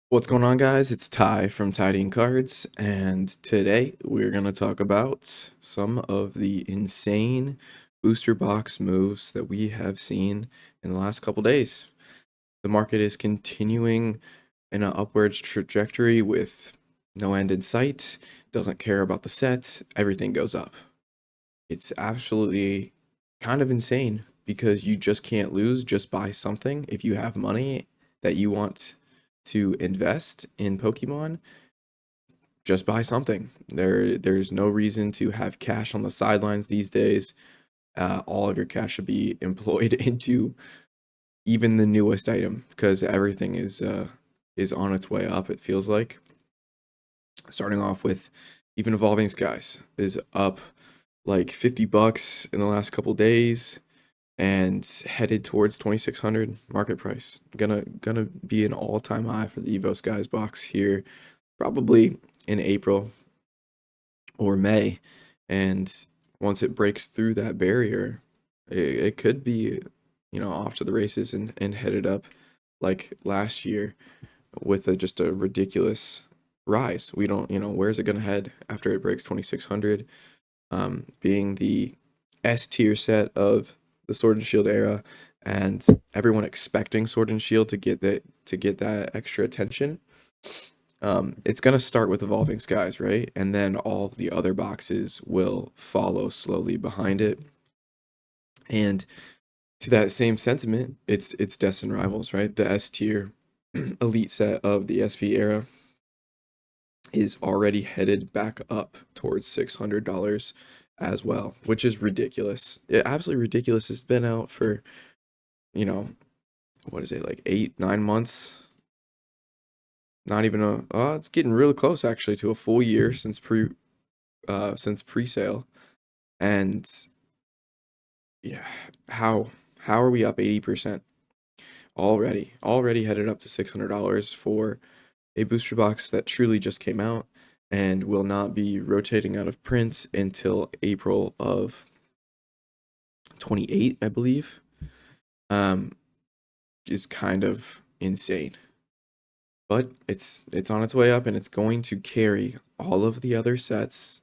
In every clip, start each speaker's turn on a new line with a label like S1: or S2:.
S1: What's going on, guys? It's Ty from Tidying Cards, and today we're going to talk about some of the insane booster box moves that we have seen in the last couple days. The market is continuing in an upwards trajectory with no end in sight, doesn't care about the set, everything goes up. It's absolutely kind of insane because you just can't lose. Just buy something if you have money that you want to invest in Pokemon. Just buy something. There's no reason to have cash on the sidelines these days. All of your cash should be employed into even the newest item because everything is on its way up. It feels like starting off with even Evolving Skies is up like $50 in the last couple days and headed towards 2600 market price. Gonna be an all-time high for the Evo Skies box here, probably in April or May. And once it breaks through that barrier, it could be, off to the races and headed up like last year with just a ridiculous rise. We don't, where's it gonna head after it breaks 2600? Being the S tier set of the Sword and Shield era, and everyone expecting Sword and Shield to get that extra attention. It's gonna start with Evolving Skies, right? And then all of the other boxes will follow slowly behind it. And to that same sentiment, it's Destined Rivals, right? The S tier elite set of the SV era is already headed back up towards $600 as well, which is ridiculous. Absolutely ridiculous. It's been out for, you know, what is it, like 8, 9 months? Not even it's getting really close actually to a full year since pre-sale. And yeah, how are we up 80% already headed up to $600 for a booster box that truly just came out and will not be rotating out of print until April of 28, I believe. Is kind of insane. But it's on its way up, and it's going to carry all of the other sets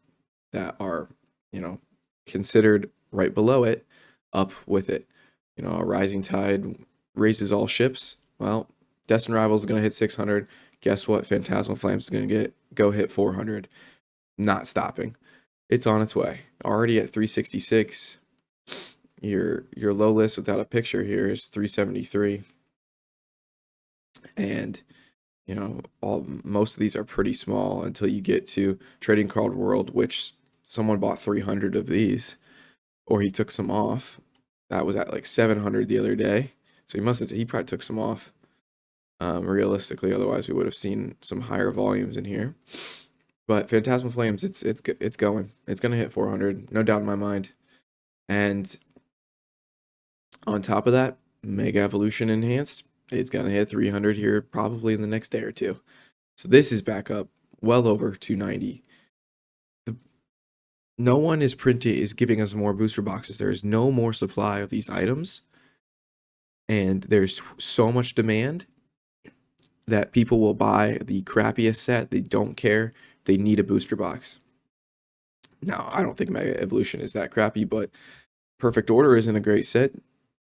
S1: that are, considered right below it up with it. A rising tide raises all ships. Well, Destined Rivals is going to hit 600. Guess what? Phantasmal Flames is going to go hit 400. Not stopping. It's on its way. Already at 366. Your low list without a picture here is 373. And most of these are pretty small until you get to Trading Card World, which someone bought 300 of these, or he took some off. That was at like 700 the other day, so he probably took some off. Realistically, otherwise we would have seen some higher volumes in here. But Phantasmal Flames, it's going. It's gonna hit 400, no doubt in my mind. And on top of that, Mega Evolution Enhanced, it's gonna hit 300 here probably in the next day or two. So this is back up well over 290. No one is giving us more booster boxes. There is no more supply of these items, and there's so much demand that people will buy the crappiest set. They don't care. They need a booster box. Now, I don't think Mega Evolution is that crappy, but Perfect Order isn't a great set.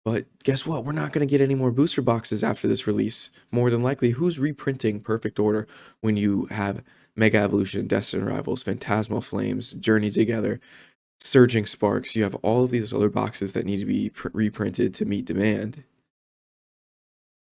S1: But guess what? We're not going to get any more booster boxes after this release. More than likely, who's reprinting Perfect Order when you have Mega Evolution, Destined Rivals, Phantasmal Flames, Journey Together, Surging Sparks? You have all of these other boxes that need to be reprinted to meet demand.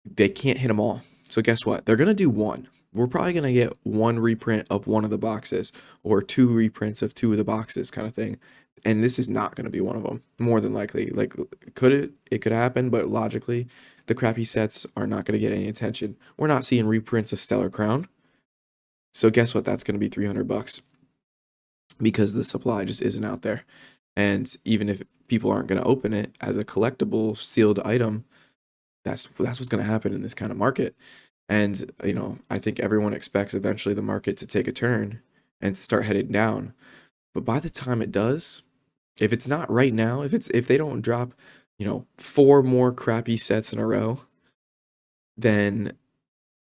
S1: They can't hit them all. So guess what? They're going to do one. We're probably going to get one reprint of one of the boxes or two reprints of two of the boxes kind of thing. And this is not going to be one of them, more than likely. Like, it could happen, but logically, the crappy sets are not going to get any attention. We're not seeing reprints of Stellar Crown. So guess what? That's going to be $300 because the supply just isn't out there. And even if people aren't going to open it as a collectible sealed item, that's what's going to happen in this kind of market. And I think everyone expects eventually the market to take a turn and to start heading down. But by the time it does, if it's not right now, if they don't drop, 4 more crappy sets in a row, then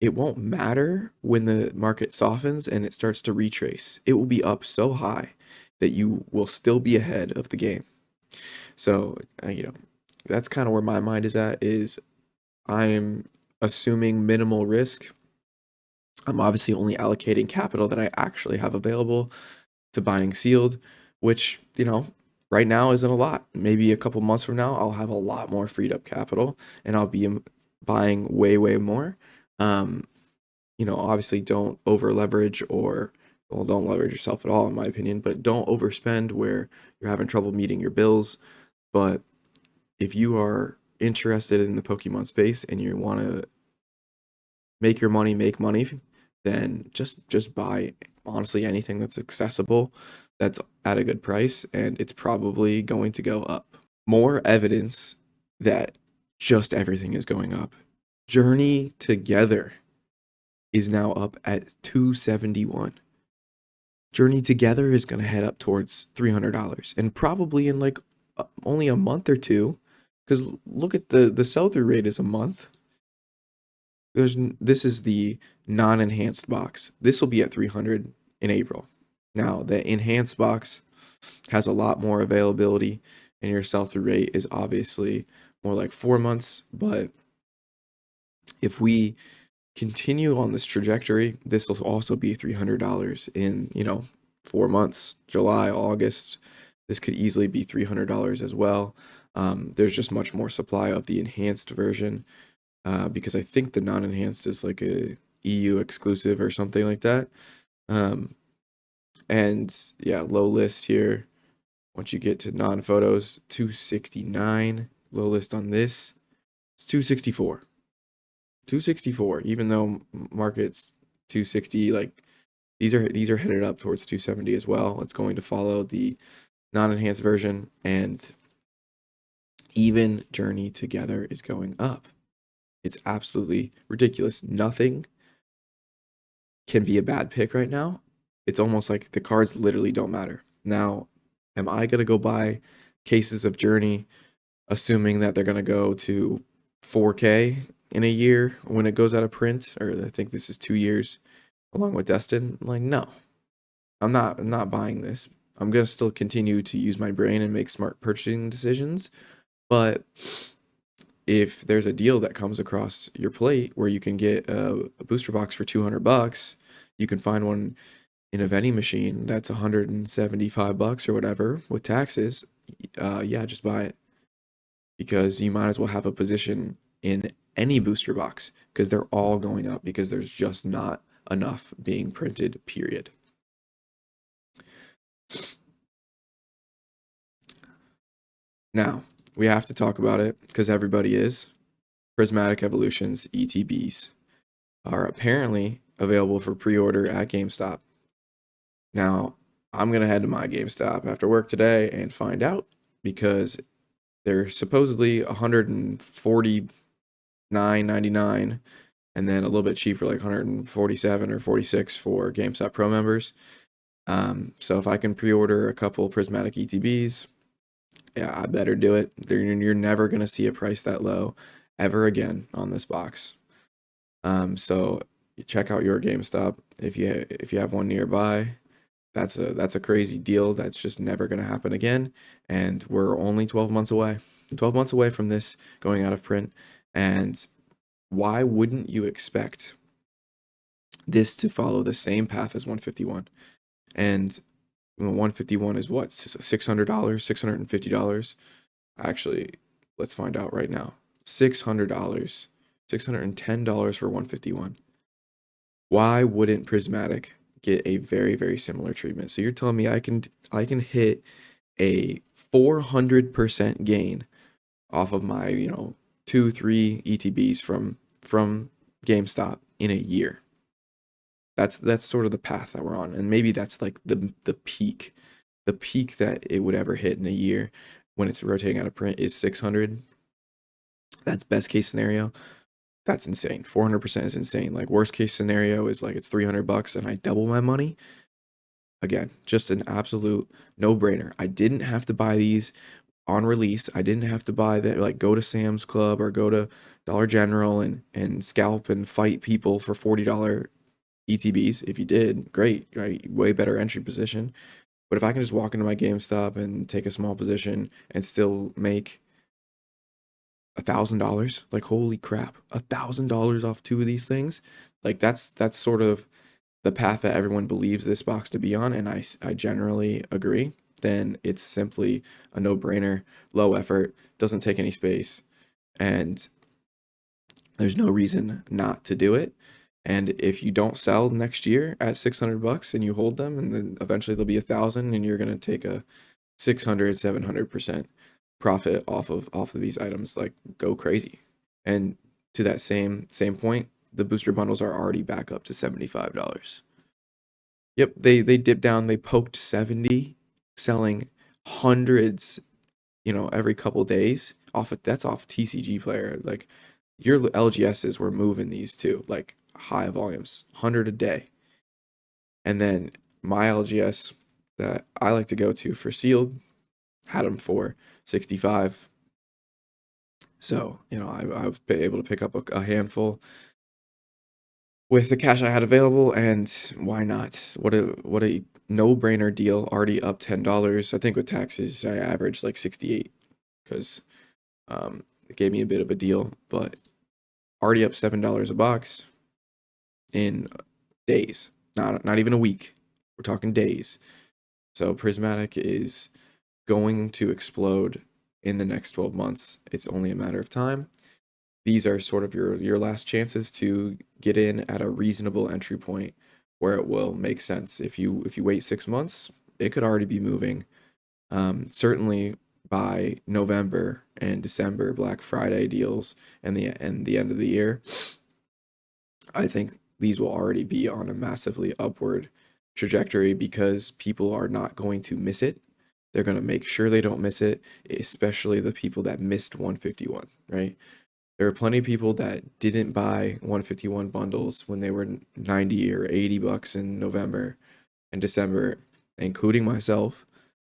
S1: it won't matter when the market softens and it starts to retrace. It will be up so high that you will still be ahead of the game. So, that's kind of where my mind is at, is I'm assuming minimal risk. I'm obviously only allocating capital that I actually have available to buying sealed, which, right now isn't a lot. Maybe a couple months from now, I'll have a lot more freed up capital and I'll be buying way, way more. Um, Obviously don't over leverage, or, well, don't leverage yourself at all, in my opinion, but don't overspend where you're having trouble meeting your bills. But if you are interested in the Pokemon space and you want to make money, then just buy honestly anything that's accessible, that's at a good price, and it's probably going to go up. More evidence that just everything is going up. Journey Together is now up at 271. Journey Together is going to head up towards $300, and probably in like only a month or two, because look at the sell through rate is a month. This is the non-enhanced box. This will be at 300 in April. Now, the enhanced box has a lot more availability, and your sell through rate is obviously more like 4 months. But if we continue on this trajectory, this will also be $300 in, 4 months. July, August, this could easily be $300 as well. There's just much more supply of the enhanced version, because I think the non-enhanced is like a EU exclusive or something like that. And yeah, low list here. Once you get to non-photos, 269. Low list on this, it's 264. 264, even though market's 260, like these are headed up towards 270 as well. It's going to follow the non-enhanced version, and even Journey Together is going up. It's absolutely ridiculous. Nothing can be a bad pick right now. It's almost like the cards literally don't matter. Now, am I going to go buy cases of Journey assuming that they're going to go to 4K in a year when it goes out of print? Or I think this is 2 years along with Destin. Like, no, I'm not buying this. I'm going to still continue to use my brain and make smart purchasing decisions. But if there's a deal that comes across your plate where you can get a booster box for $200, you can find one in a vending machine that's $175 or whatever with taxes. Yeah, just buy it, because you might as well have a position in any booster box, because they're all going up because there's just not enough being printed, period. Now, we have to talk about it because everybody is. Prismatic Evolutions ETBs are apparently available for pre-order at GameStop. Now, I'm going to head to my GameStop after work today and find out, because they're supposedly $149.99, and then a little bit cheaper, like 147 or 46 for GameStop Pro members. So if I can pre-order a couple Prismatic ETBs, yeah, I better do it. You're never gonna see a price that low ever again on this box. So check out your GameStop if you have one nearby. That's a crazy deal. That's just never gonna happen again. And we're only 12 months away. 12 months away from this going out of print. And why wouldn't you expect this to follow the same path as 151? And 151 is what, $600, $650. Actually, let's find out right now. $600, $610 for 151. Why wouldn't Prismatic get a very, very similar treatment? So you're telling me I can hit a 400% gain off of my, 2-3 ETBs from GameStop in a year. That's sort of the path that we're on, and maybe that's like the peak that it would ever hit in a year when it's rotating out of print is 600. That's best case scenario. That's insane. 400% is insane. Like, worst case scenario is like it's $300 and I double my money. Again, just an absolute no-brainer. I didn't have to buy these on release. I didn't have to buy that, like go to Sam's Club or go to Dollar General and scalp and fight people for $40 ETBs. If you did, great, right? Way better entry position. But if I can just walk into my GameStop and take a small position and still make $1,000, like holy crap, $1,000 off two of these things, like that's sort of the path that everyone believes this box to be on, and I generally agree. Then it's simply a no-brainer, low effort, doesn't take any space, and there's no reason not to do it. And if you don't sell next year at $600 and you hold them, and then eventually they'll be 1,000, and you're gonna take a 600, 700% profit off of these items, like go crazy. And to that same point, the booster bundles are already back up to $75. Yep, they dipped down, they poked 70, selling hundreds, every couple days that's off TCG Player. Like your LGSs were moving these too, like high volumes, 100 a day. And then my LGS that I like to go to for sealed had them for 65. So, I was able to pick up a handful with the cash I had available, and why not? What a no-brainer deal. Already up $10. I think with taxes, I averaged like 68 because it gave me a bit of a deal, but already up $7 a box in days. Not even a week. We're talking days. So Prismatic is going to explode in the next 12 months. It's only a matter of time. These are sort of your last chances to get in at a reasonable entry point where it will make sense. If you wait 6 months, it could already be moving. Certainly by November and December, Black Friday deals and the end of the year, I think these will already be on a massively upward trajectory because people are not going to miss it. They're going to make sure they don't miss it, especially the people that missed 151, right? There are plenty of people that didn't buy 151 bundles when they were 90 or $80 in November and December, including myself,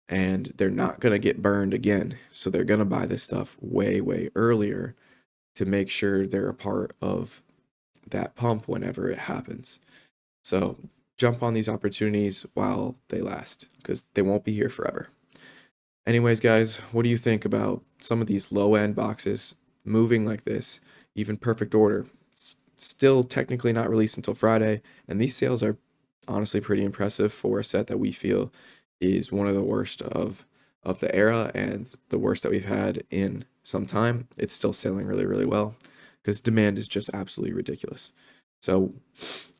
S1: and they're not going to get burned again. So they're going to buy this stuff way, way earlier to make sure they're a part of that pump whenever it happens. So jump on these opportunities while they last because they won't be here forever. Anyways, guys, what do you think about some of these low-end boxes moving like this, even perfect order? Still technically not released until Friday, and these sales are honestly pretty impressive for a set that we feel is one of the worst of the era and the worst that we've had in some time. It's still selling really, really well because demand is just absolutely ridiculous. So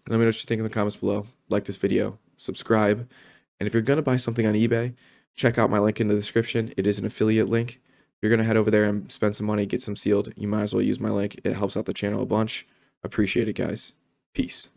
S1: let me know what you think in the comments below. Like this video, subscribe, and if you're going to buy something on eBay, check out my link in the description. It is an affiliate link. If you're going to head over there and spend some money, get some sealed, you might as well use my link. It helps out the channel a bunch. Appreciate it, guys. Peace.